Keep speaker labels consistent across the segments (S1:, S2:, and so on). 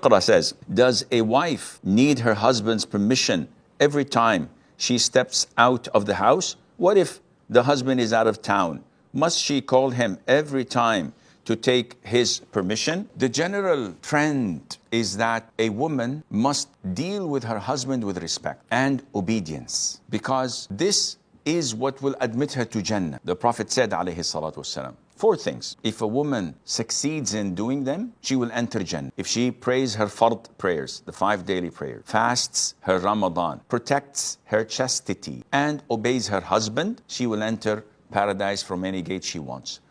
S1: Iqra says, does a wife need her husband's permission every time she steps out of the house? What if the husband is out of town? Must she call him every time to take his permission? The general trend is that a woman must deal with her husband with respect and obedience, because this is what will admit her to Jannah. The Prophet said, alayhi salatu wasalam, 4 things. If a woman succeeds in doing them, she will enter Jannah. If she prays her fard prayers, the 5 daily prayers, fasts her Ramadan, protects her chastity, and obeys her husband, she will enter paradise from any gate she wants.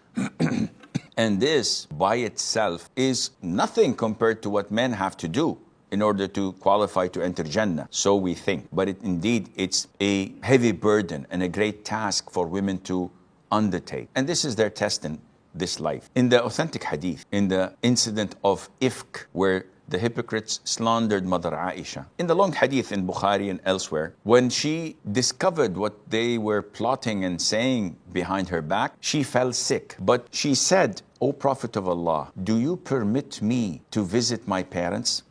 S1: And this by itself is nothing compared to what men have to do in order to qualify to enter Jannah. So we think. But indeed, it's a heavy burden and a great task for women to undertake. And this is their test in this life. In the authentic hadith, in the incident of Ifk, where the hypocrites slandered Mother Aisha. In the long hadith in Bukhari and elsewhere, when she discovered what they were plotting and saying behind her back, she fell sick. But she said, O Prophet of Allah, do you permit me to visit my parents?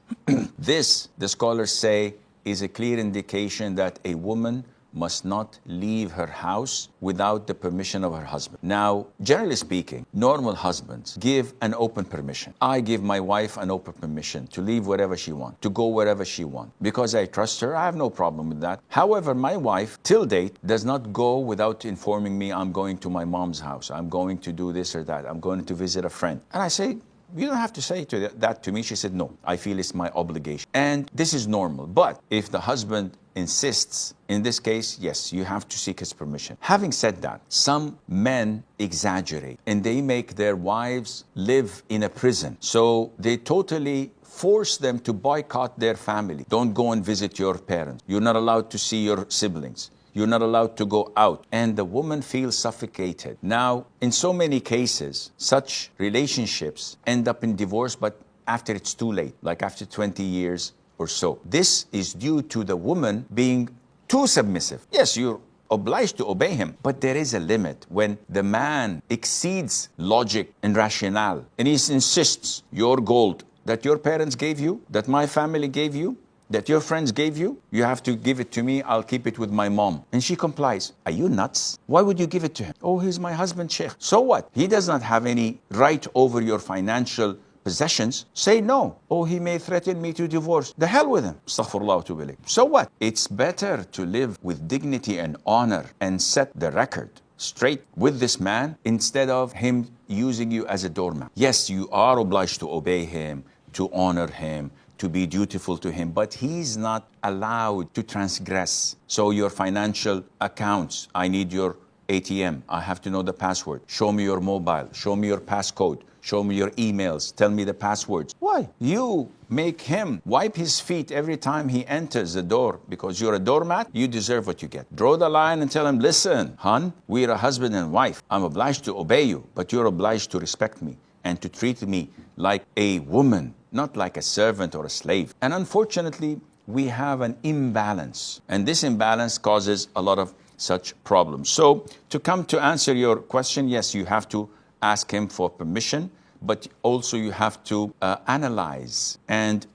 S1: This, the scholars say, is a clear indication that a woman must not leave her house without the permission of her husband. Now, generally speaking, normal husbands give an open permission. I give my wife an open permission to leave wherever she wants, to go wherever she wants. Because I trust her, I have no problem with that. However, my wife, till date, does not go without informing me, I'm going to my mom's house, I'm going to do this or that, I'm going to visit a friend. And I say, you don't have to say that to me. She said, no, I feel it's my obligation. And this is normal. But if the husband insists, in this case, yes, you have to seek his permission. Having said that, some men exaggerate and they make their wives live in a prison. So they totally force them to boycott their family. Don't go and visit your parents. You're not allowed to see your siblings. You're not allowed to go out. And the woman feels suffocated. Now, in so many cases, such relationships end up in divorce, but after it's too late, like after 20 years or so. This is due to the woman being too submissive. Yes, you're obliged to obey him, but there is a limit when the man exceeds logic and rationale, and he insists, your gold that your parents gave you, that my family gave you, that your friends gave you, you have to give it to me, I'll keep it with my mom. And she complies. Are you nuts? Why would you give it to him? Oh, he's my husband, Sheikh. So what? He does not have any right over your financial possessions. Say no. Oh, he may threaten me to divorce. The hell with him. Astaghfirullah wa atubu ilayh. So what? It's better to live with dignity and honor and set the record straight with this man instead of him using you as a doormat. Yes, you are obliged to obey him, to honor him, to be dutiful to him, but he's not allowed to transgress. So your financial accounts, I need your ATM, I have to know the password. Show me your mobile, show me your passcode, show me your emails, tell me the passwords. Why? You make him wipe his feet every time he enters the door because you're a doormat, you deserve what you get. Draw the line and tell him, listen, hon, we're a husband and wife. I'm obliged to obey you, but you're obliged to respect me and to treat me like a woman, not like a servant or a slave. And unfortunately, we have an imbalance. And this imbalance causes a lot of such problems. So to come to answer your question, yes, you have to ask him for permission, but also you have to analyze and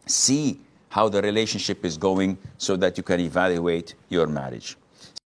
S1: see how the relationship is going so that you can evaluate your marriage.